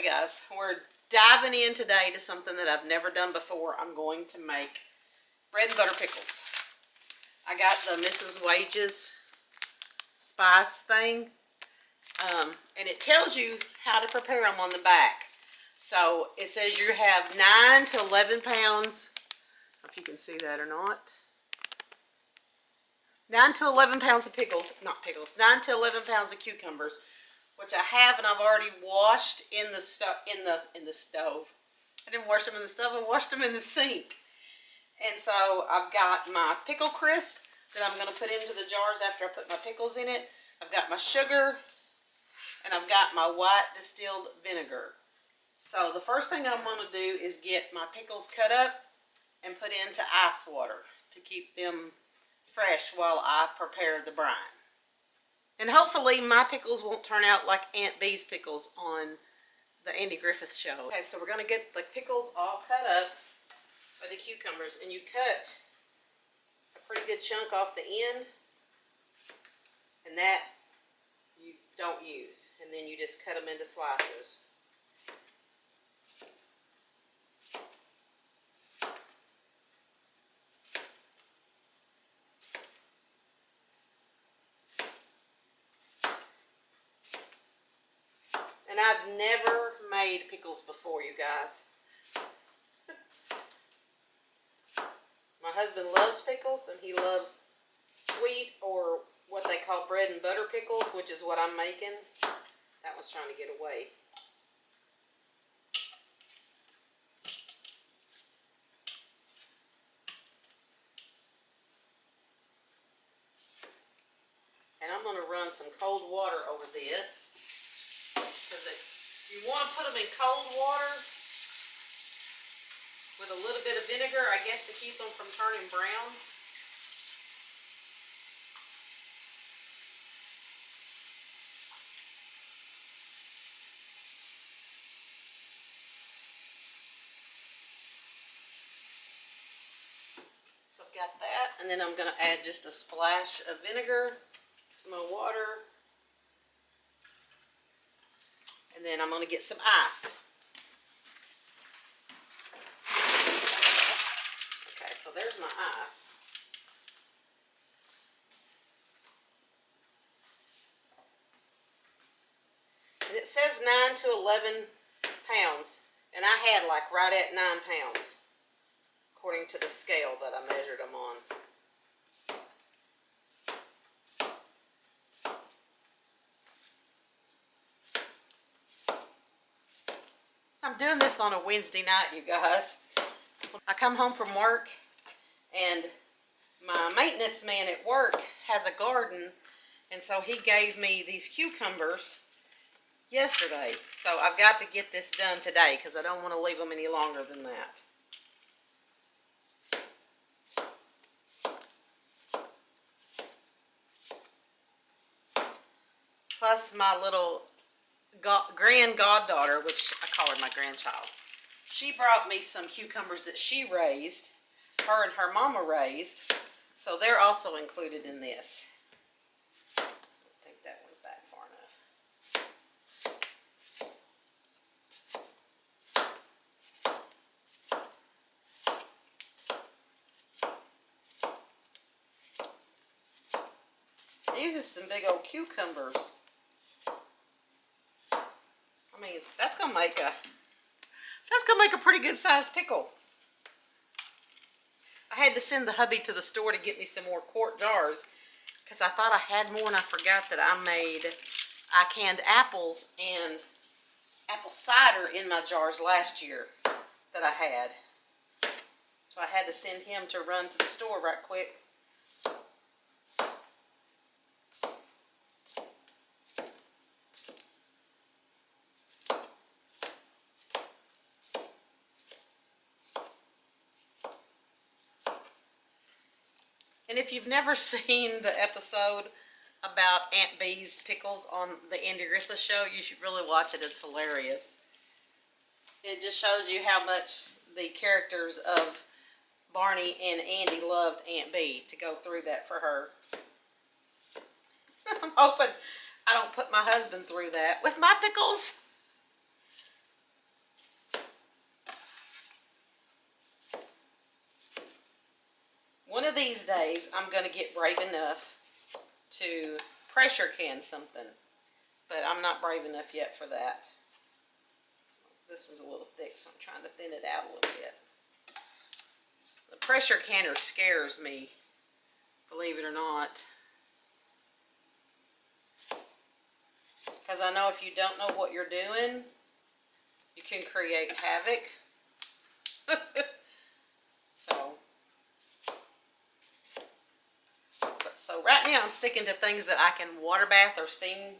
Okay guys, we're diving in today to something that I've never done before. I'm going to make bread and butter pickles. I got the Mrs. Wages spice thing, and it tells you how to prepare them on the back. So it says you have 9 to 11 pounds, I don't know if you can see that or not. 9 to 11 pounds of pickles, not pickles, 9 to 11 pounds of cucumbers, which I have, and I've already washed in the stove. I didn't wash them in the stove, I washed them in the sink. And so I've got my pickle crisp that I'm going to put into the jars after I put my pickles in it. I've got my sugar, and I've got my white distilled vinegar. So the first thing I'm going to do is get my pickles cut up and put into ice water to keep them fresh while I prepare the brine. And hopefully my pickles won't turn out like Aunt Bee's pickles on the Andy Griffith Show. Okay, so we're going to get the pickles all cut up by the cucumbers, and you cut a pretty good chunk off the end, and that you don't use, and then you just cut them into slices. And I've never made pickles before, you guys. My husband loves pickles, and he loves sweet, or what they call bread and butter pickles, which is what I'm making. That one's trying to get away. And I'm going to run some cold water over this, because you want to put them in cold water with a little bit of vinegar, I guess, to keep them from turning brown. So I've got that, and then I'm going to add just a splash of vinegar to my water. And then I'm going to get some ice. Okay, so there's my ice. And it says 9 to 11 pounds, and I had like right at 9 pounds, according to the scale that I measured them on. I'm doing this on a Wednesday night, you guys. I come home from work, and my maintenance man at work has a garden, and so he gave me these cucumbers yesterday. So I've got to get this done today, because I don't want to leave them any longer than that. Plus my little grand goddaughter, which I call her my grandchild, she brought me some cucumbers that she raised, her and her mama raised, so they're also included in this. I don't think that one's back far enough. These are some big old cucumbers. I mean, that's gonna make a pretty good sized pickle. I had to send the hubby to the store to get me some more quart jars, because I thought I had more, and I forgot that I canned apples and apple cider in my jars last year that I had. So I had to send him to run to the store right quick. And if you've never seen the episode about Aunt Bee's pickles on the Andy Griffith Show, you should really watch it. It's hilarious. It just shows you how much the characters of Barney and Andy loved Aunt Bee, to go through that for her. I'm hoping I don't put my husband through that with my pickles. these days I'm going to get brave enough to pressure can something. But I'm not brave enough yet for that. This one's a little thick, so I'm trying to thin it out a little bit. The pressure canner scares me, believe it or not. Because I know if you don't know what you're doing, you can create havoc. So right now I'm sticking to things that I can water bath or steam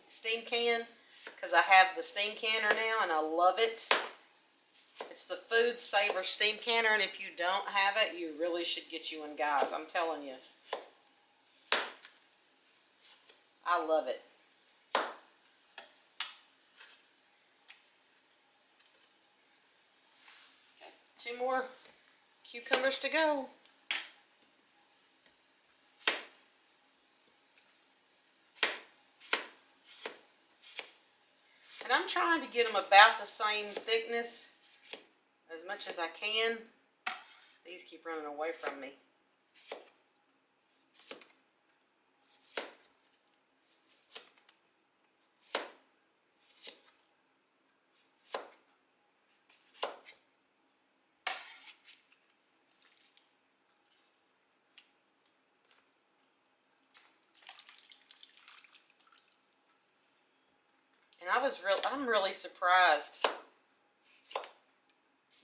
can, because I have the steam canner now and I love it. It's the Food Saver steam canner, and if you don't have it, you really should get you one, guys. I'm telling you. I love it. Okay, 2 more cucumbers to go. And I'm trying to get them about the same thickness as much as I can. These keep running away from me. And I'm really surprised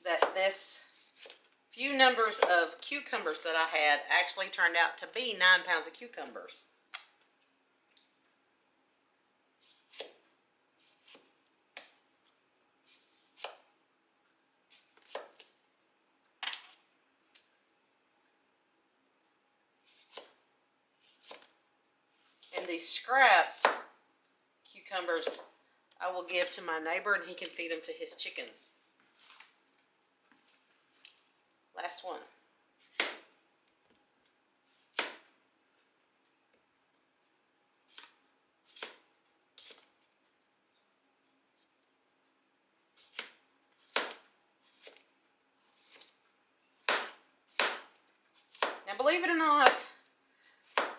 that this few numbers of cucumbers that I had actually turned out to be 9 pounds of cucumbers. And these scraps, cucumbers, I will give to my neighbor and he can feed them to his chickens. Last one. Now, believe it or not,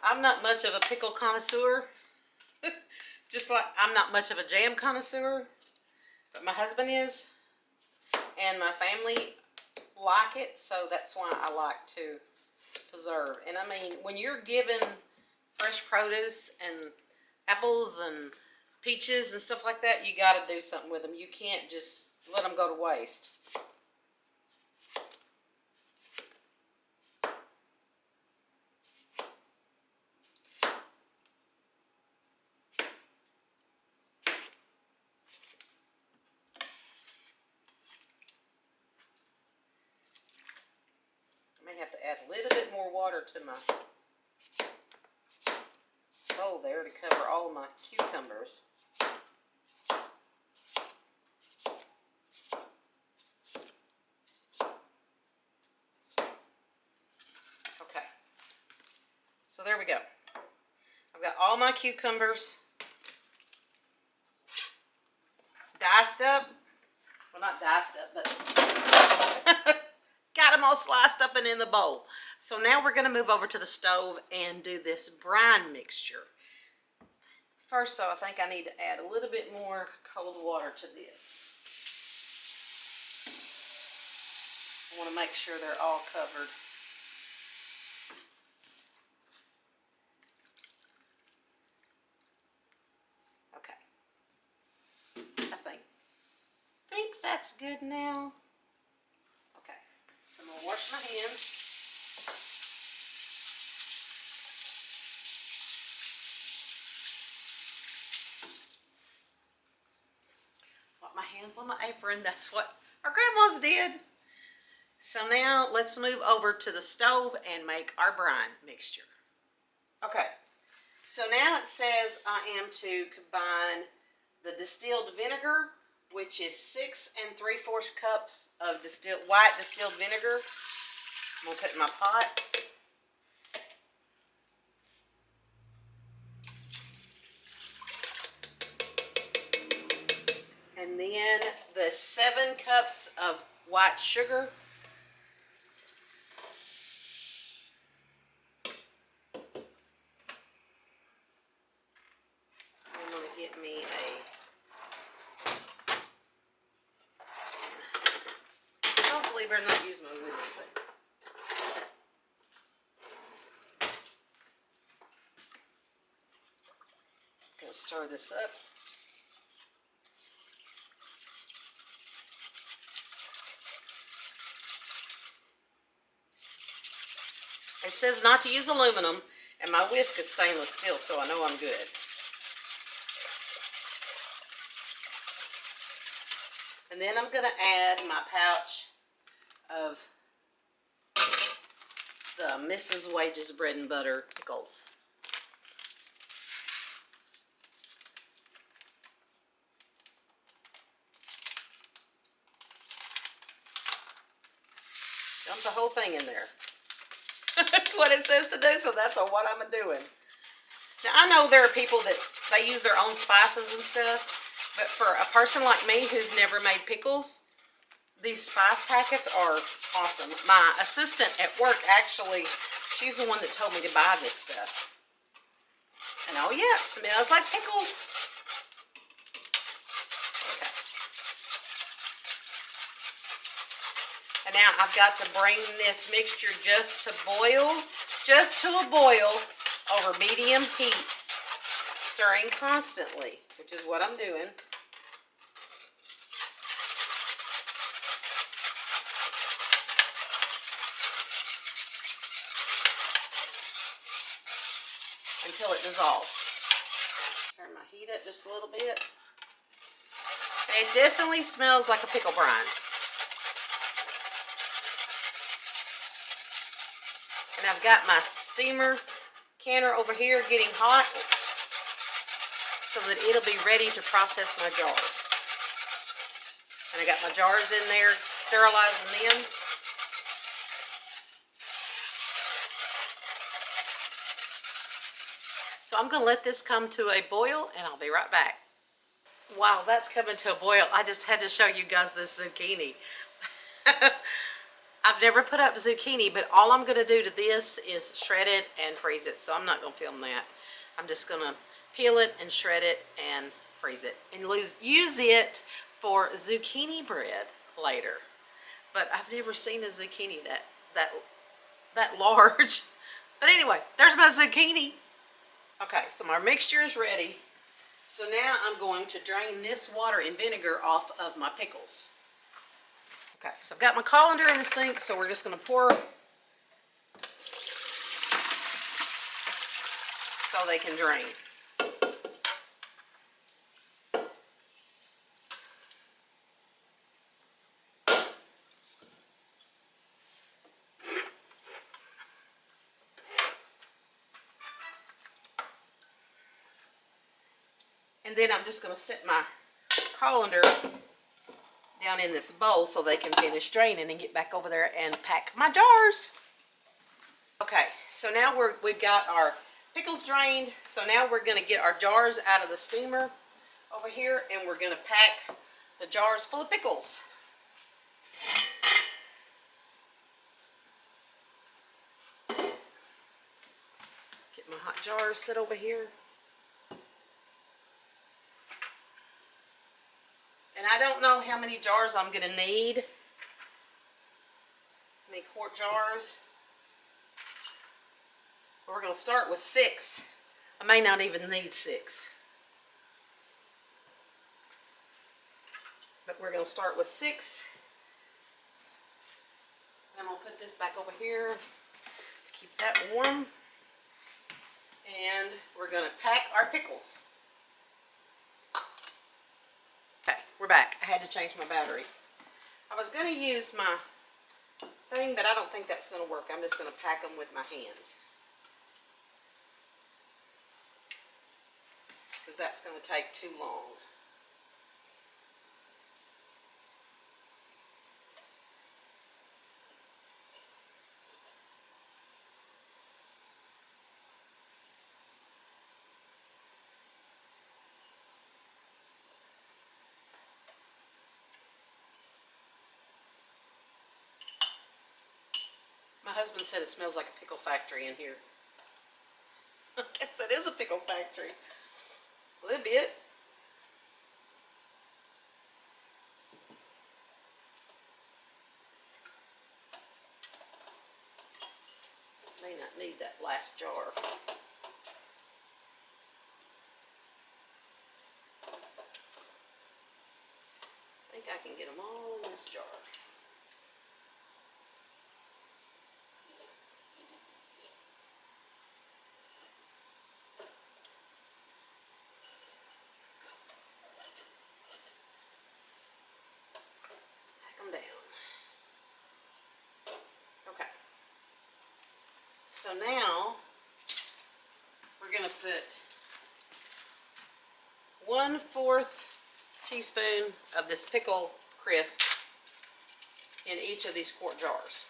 I'm not much of a pickle connoisseur. Just like I'm not much of a jam connoisseur, but my husband is, and my family like it, so that's why I like to preserve. And I mean, when you're given fresh produce and apples and peaches and stuff like that, you got to do something with them. You can't just let them go to waste. I may have to add a little bit more water to my bowl there to cover all of my cucumbers. Okay, so there we go. I've got all my cucumbers diced up. Well, not diced up, but got them all sliced up and in the bowl. So now we're going to move over to the stove and do this brine mixture. First, though, I think I need to add a little bit more cold water to this. I want to make sure they're all covered. Okay. I think that's good now. Okay. So I'm going to wash my hands. My hands on my apron. That's what our grandmas did. So now let's move over to the stove and make our brine mixture. Okay, so now it says I am to combine the distilled vinegar, which is 6 3/4 cups of white distilled vinegar. I'm going to put in my pot. And then the 7 cups of white sugar. definitely better not use my wooden spoon. Gonna stir this up. It says not to use aluminum, and my whisk is stainless steel, so I know I'm good. And then I'm going to add my pouch of the Mrs. Wages bread and butter pickles. Dump the whole thing in there. That's what it says to do, so that's what I'm doing. Now, I know there are people that they use their own spices and stuff, but for a person like me who's never made pickles, these spice packets are awesome. My assistant at work, actually, she's the one that told me to buy this stuff. And oh yeah, it smells like pickles. Okay. And now I've got to bring this mixture just to a boil over medium heat, stirring constantly, which is what I'm doing. Until it dissolves. Turn my heat up just a little bit. And it definitely smells like a pickle brine. And I've got my steamer canner over here getting hot so that it'll be ready to process my jars. And I got my jars in there, sterilizing them. So I'm going to let this come to a boil, and I'll be right back. While that's coming to a boil, I just had to show you guys this zucchini. I've never put up zucchini, but all I'm going to do to this is shred it and freeze it. So I'm not going to film that. I'm just going to peel it and shred it and freeze it. And use it for zucchini bread later. But I've never seen a zucchini that large. But anyway, there's my zucchini. Okay, so my mixture is ready. So now I'm going to drain this water and vinegar off of my pickles. Okay, so I've got my colander in the sink, so we're just going to pour so they can drain. And then I'm just going to set my colander down in this bowl so they can finish draining and get back over there and pack my jars. Okay, so now we've got our pickles drained. So now we're going to get our jars out of the steamer over here, and we're going to pack the jars full of pickles. Get my hot jars set over here. And I don't know how many jars I'm going to need. How many quart jars. But we're going to start with 6. I may not even need 6. But we're going to start with 6. I'm going to put this back over here to keep that warm. And we're going to pack our pickles. Okay, we're back. I had to change my battery. I was going to use my thing, but I don't think that's going to work. I'm just going to pack them with my hands. Because that's going to take too long. My husband said it smells like a pickle factory in here. I guess it is a pickle factory. A little bit. last jar. I think I can get them all in this jar. Pack them down. Okay. So now we're going to put 1/4 teaspoon of this pickle crisp in each of these quart jars.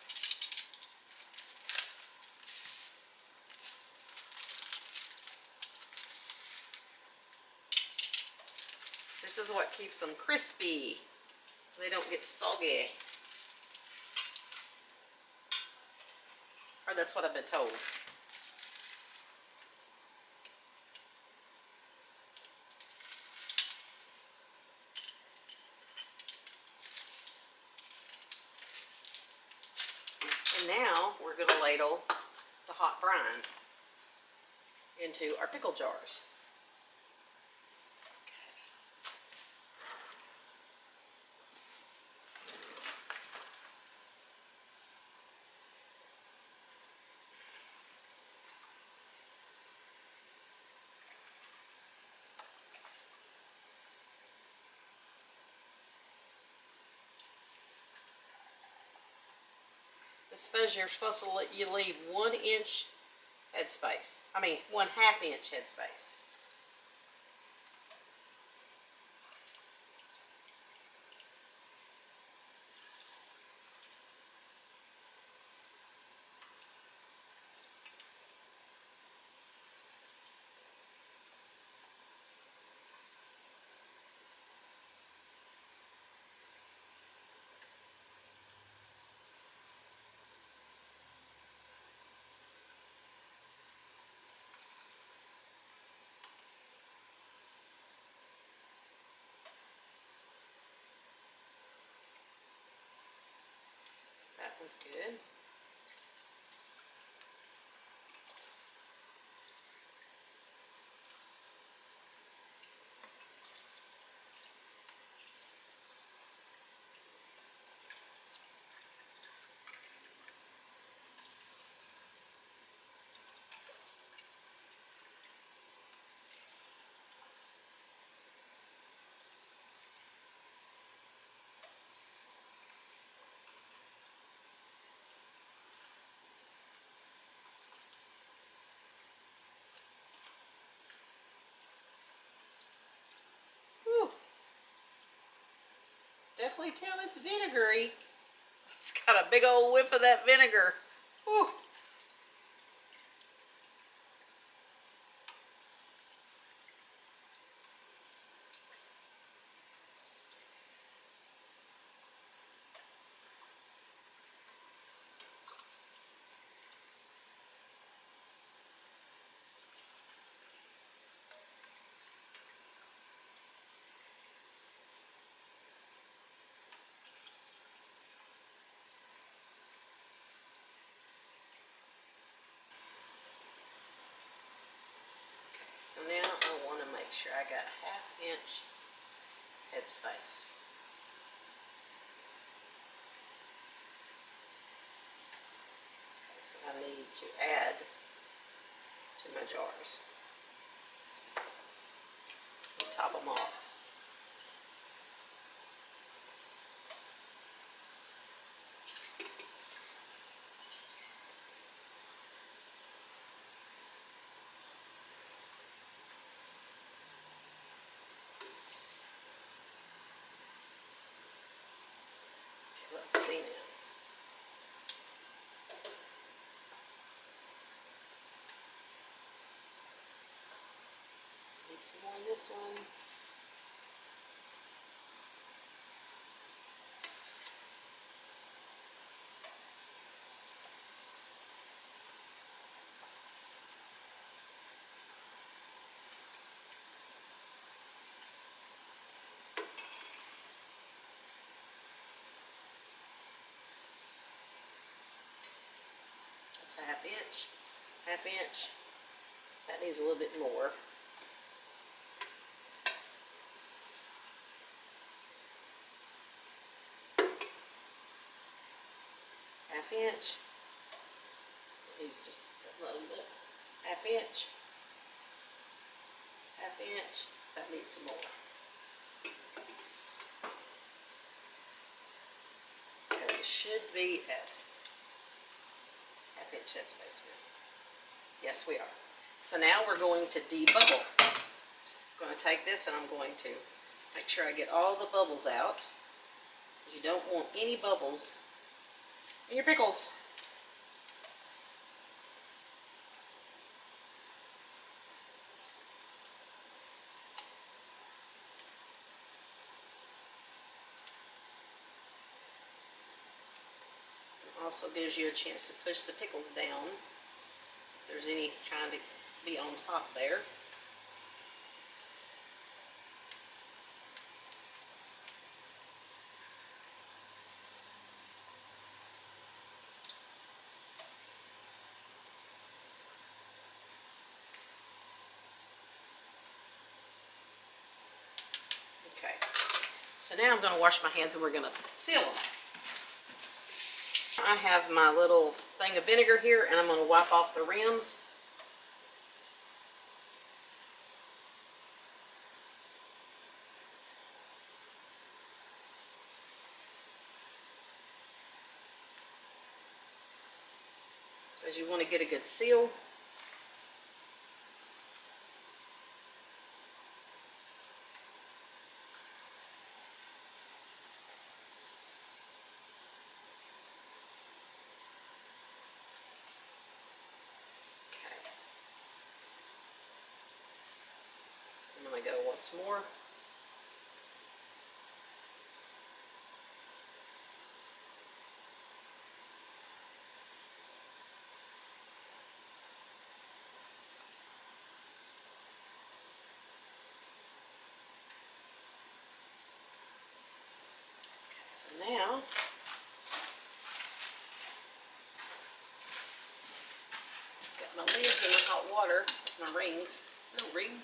This is what keeps them crispy. They don't get soggy. Or that's what I've been told. And now we're going to ladle the hot brine into our pickle jars. I suppose you're supposed to leave 1 inch headspace. I mean, 1/2 inch headspace. So that one's good. Whew. Definitely tell it's vinegary. It's got a big old whiff of that vinegar. Whew. So now I want to make sure I got 1/2 inch headspace. Okay, so I need to add to my jars. And top them off. Let's see now. Need some more in this one. That's 1/2 inch. 1/2 inch. That needs a little bit more. Half inch. It needs just a little bit. 1/2 inch. 1/2 inch. That needs some more. And it should be at 1/2 inch headspace now. Yes, we are. So now we're going to debubble. I'm going to take this and I'm going to make sure I get all the bubbles out. You don't want any bubbles in your pickles. It also gives you a chance to push the pickles down if there's any trying to be on top there. Okay, so now I'm going to wash my hands and we're going to seal them. I have my little thing of vinegar here and I'm going to wipe off the rims. Because you want to get a good seal. I'm going to go once more. Okay, so now got my lids in the hot water, my rings. No ring.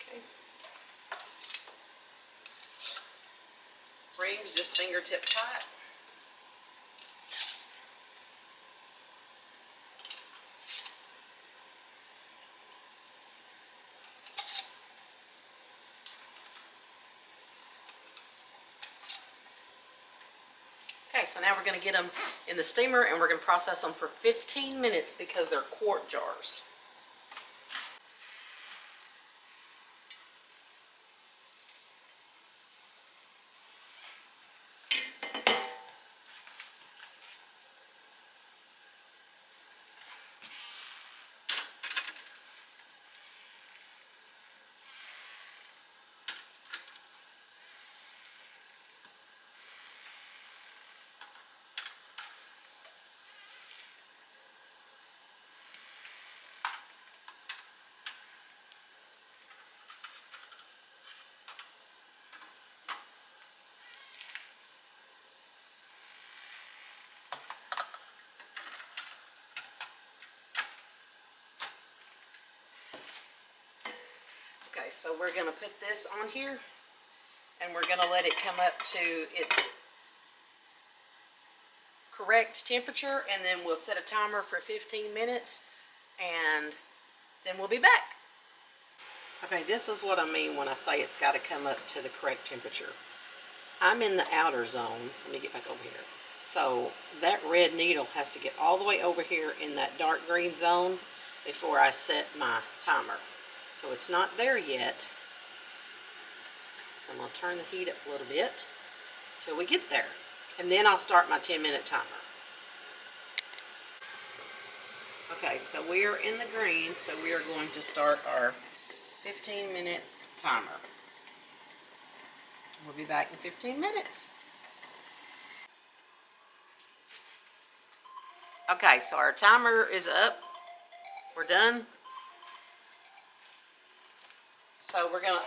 Okay. Rings just fingertip tight. Okay, so now we're going to get them in the steamer and we're going to process them for 15 minutes because they're quart jars. Okay, so we're going to put this on here and we're going to let it come up to its correct temperature and then we'll set a timer for 15 minutes and then we'll be back. Okay, this is what I mean when I say it's got to come up to the correct temperature. I'm in the outer zone. Let me get back over here. So that red needle has to get all the way over here in that dark green zone before I set my timer. So it's not there yet. So I'm going to turn the heat up a little bit till we get there. And then I'll start my 10-minute timer. Okay, so we are in the green, so we are going to start our 15-minute timer. We'll be back in 15 minutes. Okay, so our timer is up. We're done. So we're gonna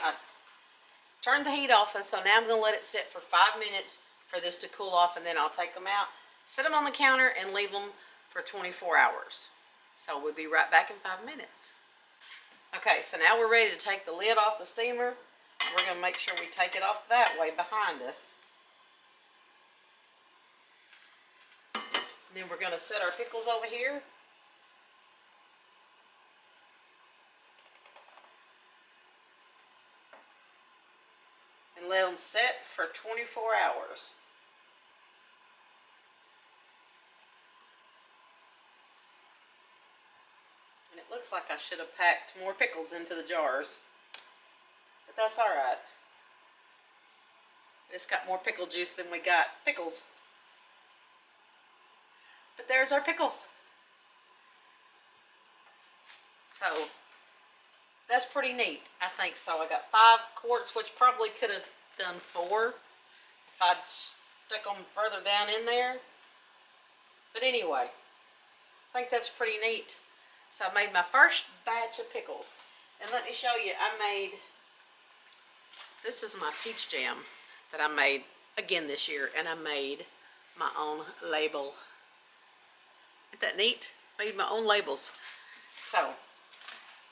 turn the heat off, and so now I'm gonna let it sit for 5 minutes for this to cool off, and then I'll take them out, set them on the counter, and leave them for 24 hours. So we'll be right back in 5 minutes. Okay, so now we're ready to take the lid off the steamer. We're gonna make sure we take it off that way behind us. And then we're gonna set our pickles over here. And let them set for 24 hours. And it looks like I should have packed more pickles into the jars. But that's alright. It's got more pickle juice than we got pickles. But there's our pickles. So that's pretty neat. I think so. I got 5 quarts, which probably could have done 4 if I'd stuck them further down in there. But anyway, I think that's pretty neat. So I made my first batch of pickles. And let me show you, this is my peach jam that I made again this year. And I made my own label. Isn't that neat? Made my own labels. So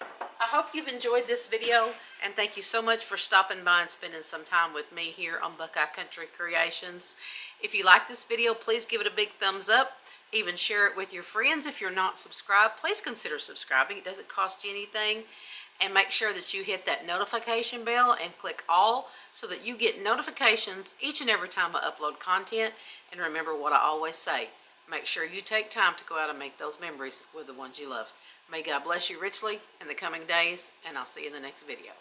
I hope you've enjoyed this video, and thank you so much for stopping by and spending some time with me here on Buckeye Country Creations. If you like this video, please give it a big thumbs up. Even share it with your friends. If you're not subscribed, please consider subscribing. It doesn't cost you anything. And make sure that you hit that notification bell and click all so that you get notifications each and every time I upload content. And remember what I always say, make sure you take time to go out and make those memories with the ones you love. May God bless you richly in the coming days, and I'll see you in the next video.